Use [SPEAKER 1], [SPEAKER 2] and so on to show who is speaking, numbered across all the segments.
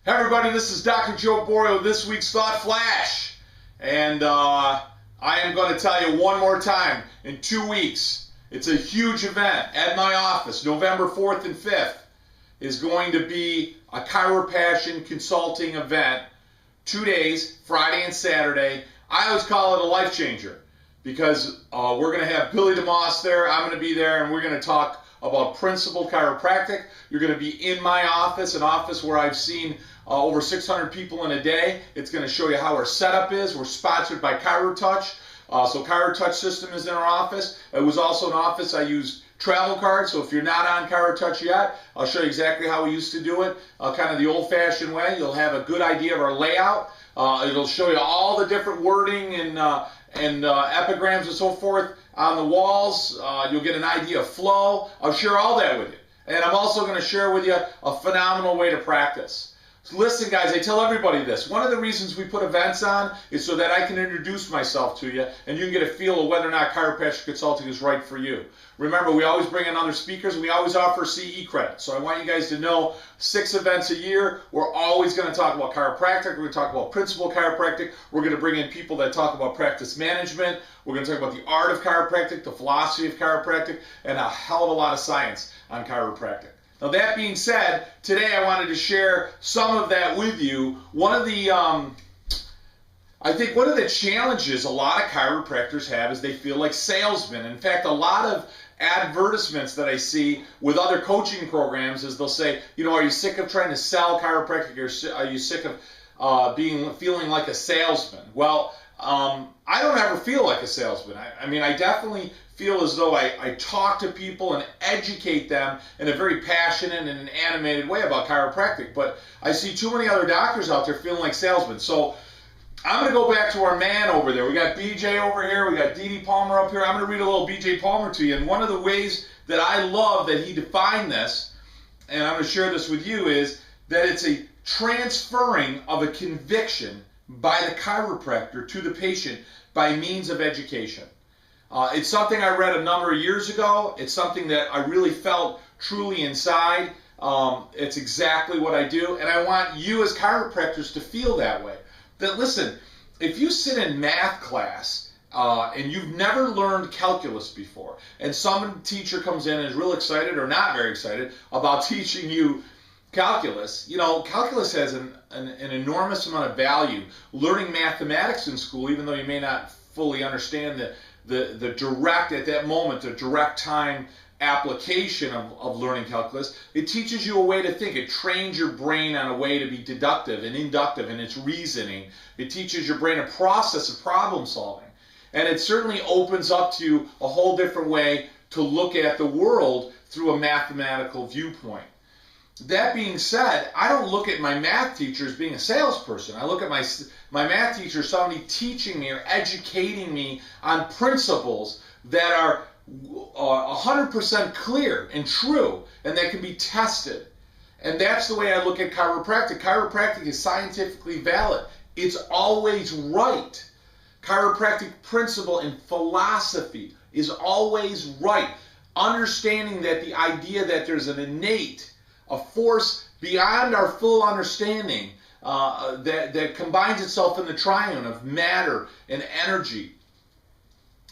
[SPEAKER 1] Hey everybody, this is Dr. Joe Borio, this week's Thought Flash. And I am going to tell you one more time, in 2 weeks, it's a huge event at my office. November 4th and 5th is going to be a Chiropassion consulting event. 2 days, Friday and Saturday. I always call it a life changer because we're going to have Billy DeMoss there, I'm going to be there, and we're going to talk about principled chiropractic. You're going to be in my office, an office where I've seen over 600 people in a day. It's going to show you how our setup is. We're sponsored by ChiroTouch. So ChiroTouch system is in our office. It was also an office I used travel cards, so if you're not on ChiroTouch yet, I'll show you exactly how we used to do it, kind of the old-fashioned way. You'll have a good idea of our layout. It'll show you all the different wording and epigrams and so forth on the walls. You'll get an idea of flow. I'll share all that with you. And I'm also going to share with you a phenomenal way to practice. So listen, guys, I tell everybody this. One of the reasons we put events on is so that I can introduce myself to you and you can get a feel of whether or not chiropractic consulting is right for you. Remember, we always bring in other speakers and we always offer CE credit. So I want you guys to know 6 events a year. We're always going to talk about chiropractic. We're going to talk about principled chiropractic. We're going to bring in people that talk about practice management. We're going to talk about the art of chiropractic, the philosophy of chiropractic, and a hell of a lot of science on chiropractic. Now that being said, today I wanted to share some of that with you. One of the, I think one of the challenges a lot of chiropractors have is they feel like salesmen. In fact, a lot of advertisements that I see with other coaching programs is they'll say, you know, are you sick of trying to sell chiropractic, or are you sick of feeling like a salesman? Well, I don't ever feel like a salesman. I mean, I definitely feel as though I talk to people and educate them in a very passionate and an animated way about chiropractic. But I see too many other doctors out there feeling like salesmen. So I'm going to go back to our man over there. We got BJ over here. We got Dee Palmer up here. I'm going to read a little BJ Palmer to you. And one of the ways that I love that he defined this, and I'm going to share this with you, is that it's a transferring of a conviction by the chiropractor to the patient by means of education. It's something I read a number of years ago. It's something that I really felt truly inside. It's exactly what I do, and I want you as chiropractors to feel that way. That listen, if you sit in math class and you've never learned calculus before, and some teacher comes in and is real excited or not very excited about teaching you calculus, you know, calculus has an enormous amount of value. Learning mathematics in school, even though you may not fully understand the direct, at that moment, the direct time application of learning calculus, it teaches you a way to think. It trains your brain on a way to be deductive and inductive in its reasoning. It teaches your brain a process of problem solving. And it certainly opens up to you a whole different way to look at the world through a mathematical viewpoint. That being said, I don't look at my math teacher as being a salesperson. I look at my math teacher as somebody teaching me or educating me on principles that are 100% clear and true and that can be tested. And that's the way I look at chiropractic. Chiropractic is scientifically valid. It's always right. Chiropractic principle and philosophy is always right. Understanding that the idea that there's an innate, a force beyond our full understanding that combines itself in the triune of matter and energy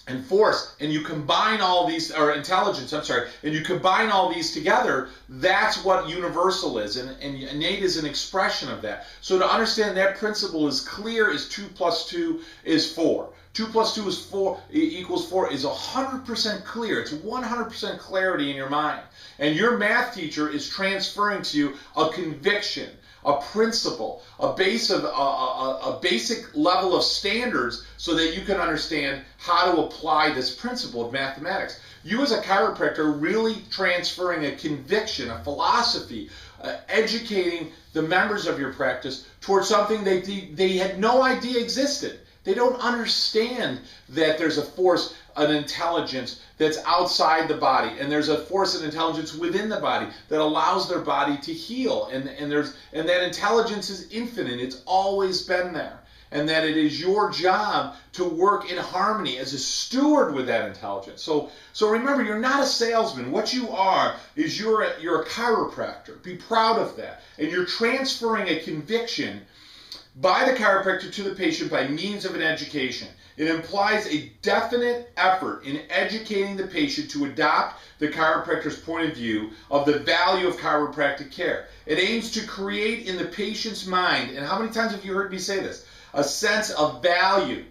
[SPEAKER 1] and force, and you combine all these, or intelligence, I'm sorry, and you combine all these together, that's what universal is, and innate is an expression of that. So to understand that principle is clear as 2 + 2 is 4. 2 + 2 is 4 equals 4 is 100% clear. It's 100% clarity in your mind. And your math teacher is transferring to you a conviction, a principle, a basic level of standards so that you can understand how to apply this principle of mathematics. You as a chiropractor are really transferring a conviction, a philosophy, educating the members of your practice towards something they had no idea existed. They don't understand that there's a force, an intelligence that's outside the body, and there's a force and intelligence within the body that allows their body to heal, and that intelligence is infinite. It's always been there. and that it is your job to work in harmony as a steward with that intelligence. So remember, you're not a salesman. What you are is you're a chiropractor. Be proud of that. And you're transferring a conviction by the chiropractor to the patient by means of an education. It implies a definite effort in educating the patient to adopt the chiropractor's point of view of the value of chiropractic care. It aims to create in the patient's mind, and how many times have you heard me say this, a sense of value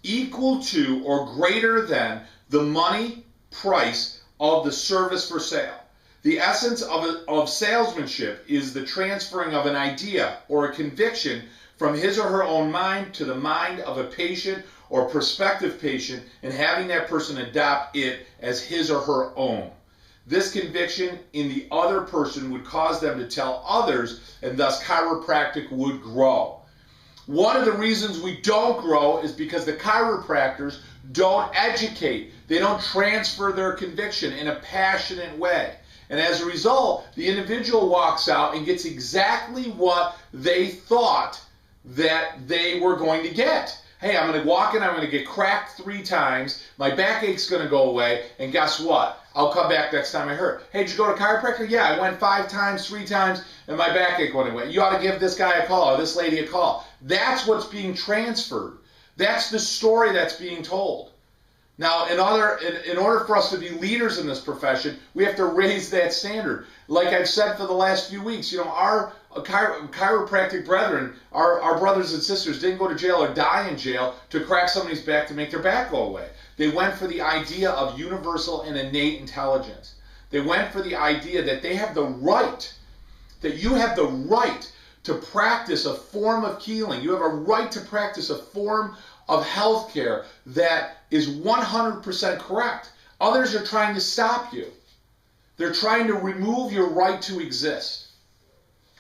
[SPEAKER 1] equal to or greater than the money price of the service for sale. The essence of salesmanship is the transferring of an idea or a conviction from his or her own mind to the mind of a patient or prospective patient, and having that person adopt it as his or her own. This conviction in the other person would cause them to tell others, and thus chiropractic would grow. One of the reasons we don't grow is because the chiropractors don't educate. They don't transfer their conviction in a passionate way. And as a result, the individual walks out and gets exactly what they thought that they were going to get. Hey, I'm going to walk in, I'm going to get cracked 3 times, my backache's going to go away, and guess what? I'll come back next time I hurt. Hey, did you go to chiropractor? Yeah, I went 5 times, 3 times, and my backache went away. You ought to give this guy a call or this lady a call. That's what's being transferred. That's the story that's being told. Now, in order for us to be leaders in this profession, we have to raise that standard. Like I've said for the last few weeks, our chiropractic brethren, our brothers and sisters didn't go to jail or die in jail to crack somebody's back to make their back go away. They went for the idea of universal and innate intelligence. They went for the idea that they have the right, that you have the right to practice a form of healing. You have a right to practice a form of health care that is 100% correct. Others are trying to stop you. They're trying to remove your right to exist.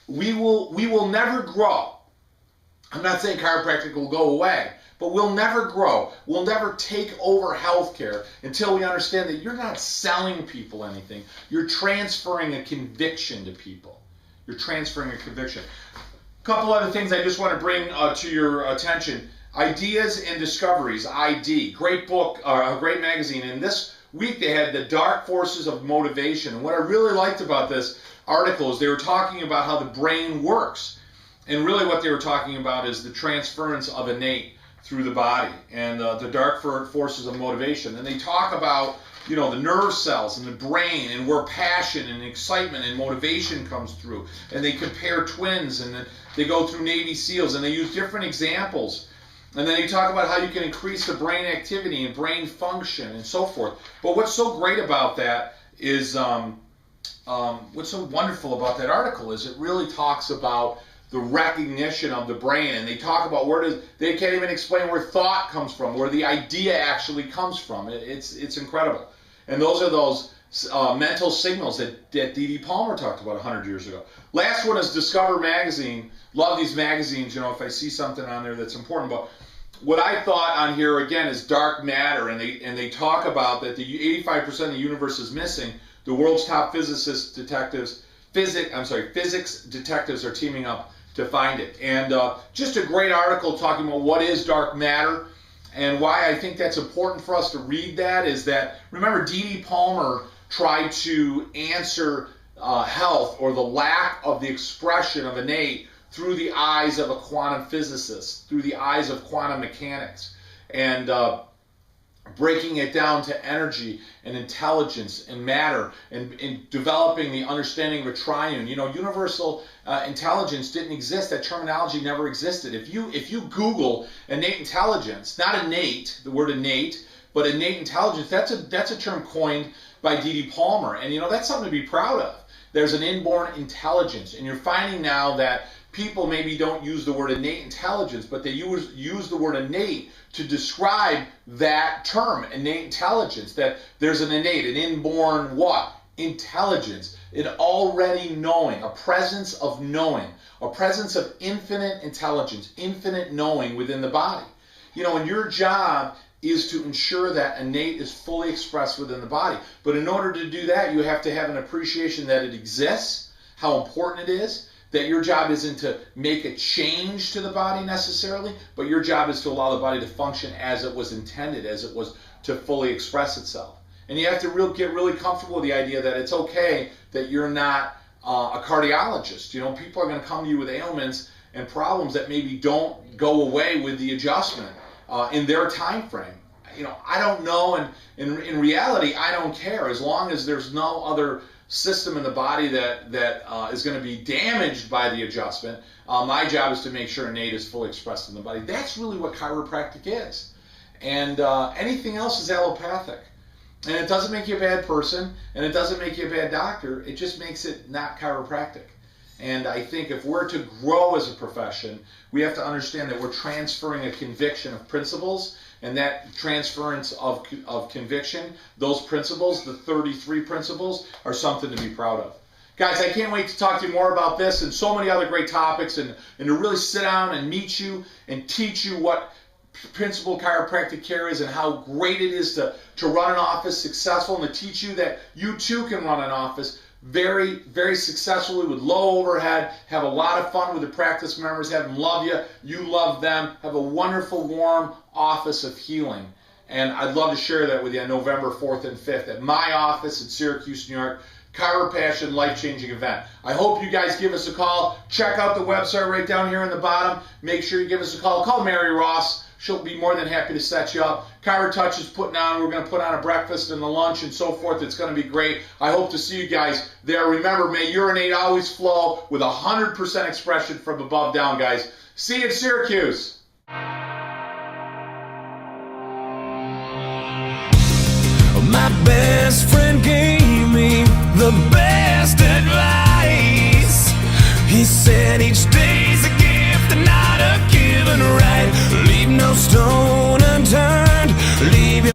[SPEAKER 1] We will never grow. I'm not saying chiropractic will go away, but we'll never grow. We'll never take over healthcare until we understand that you're not selling people anything. You're transferring a conviction to people. You're transferring a conviction. A couple other things I just want to bring to your attention. Ideas and Discoveries, ID. Great book, a great magazine. And this week they had the Dark Forces of Motivation. And what I really liked about this article is they were talking about how the brain works. And really what they were talking about is the transference of innate through the body and the dark forces of motivation. And they talk about, the nerve cells and the brain and where passion and excitement and motivation comes through. And they compare twins, and then they go through Navy SEALs, and they use different examples. And then you talk about how you can increase the brain activity and brain function and so forth. But what's so great about that is, what's so wonderful about that article is it really talks about the recognition of the brain. And they talk about they can't even explain where thought comes from, where the idea actually comes from. It's incredible. And those are those mental signals that D.D. Palmer talked about 100 years ago. Last one is Discover Magazine. Love these magazines, if I see something on there that's important. But what I thought on here, again, is dark matter. And they talk about that the 85% of the universe is missing. The world's top physics detectives are teaming up to find it. And just a great article talking about what is dark matter. And why I think that's important for us to read that is that, remember, D.D. Palmer tried to answer health or the lack of the expression of innate through the eyes of a quantum physicist, through the eyes of quantum mechanics, and breaking it down to energy and intelligence and matter, and developing the understanding of a triune. Universal intelligence didn't exist. That terminology never existed. If you Google innate intelligence, not innate, the word innate, but innate intelligence, that's a term coined by D.D. Palmer. And that's something to be proud of. There's an inborn intelligence. And you're finding now that people maybe don't use the word innate intelligence, but they use the word innate to describe that term, innate intelligence, that there's an innate, an inborn what? Intelligence, an already knowing, a presence of knowing, a presence of infinite intelligence, infinite knowing within the body. And your job is to ensure that innate is fully expressed within the body. But in order to do that, you have to have an appreciation that it exists, how important it is, that your job isn't to make a change to the body necessarily, but your job is to allow the body to function as it was intended, as it was to fully express itself. And you have to get really comfortable with the idea that it's okay that you're not a cardiologist. You know, people are going to come to you with ailments and problems that maybe don't go away with the adjustment in their time frame. You know, I don't know, and in reality, I don't care. As long as there's no other system in the body that is going to be damaged by the adjustment, my job is to make sure innate is fully expressed in the body. That's really what chiropractic is. And anything else is allopathic. And it doesn't make you a bad person, and it doesn't make you a bad doctor. It just makes it not chiropractic. And I think if we're to grow as a profession, we have to understand that we're transferring a conviction of principles, and that transference of conviction, those principles, the 33 principles, are something to be proud of. Guys, I can't wait to talk to you more about this and so many other great topics, and to really sit down and meet you and teach you what principled chiropractic care is and how great it is to run an office successful, and to teach you that you too can run an office very, very successfully with low overhead, have a lot of fun with the practice members, have them love you, you love them, have a wonderful, warm office of healing. And I'd love to share that with you on November 4th and 5th at my office in Syracuse, New York. Chiropassion, life-changing event. I hope you guys give us a call. Check out the website right down here in the bottom. Make sure you give us a call. Call Mary Ross. She'll be more than happy to set you up. Chiro Touch is putting on, we're going to put on a breakfast and a lunch and so forth. It's going to be great. I hope to see you guys there. Remember, may your innate always flow with 100% expression from above down, guys. See you in Syracuse.
[SPEAKER 2] My best friend gave me the best advice. He said each day's a gift and not a given right. Leave no stone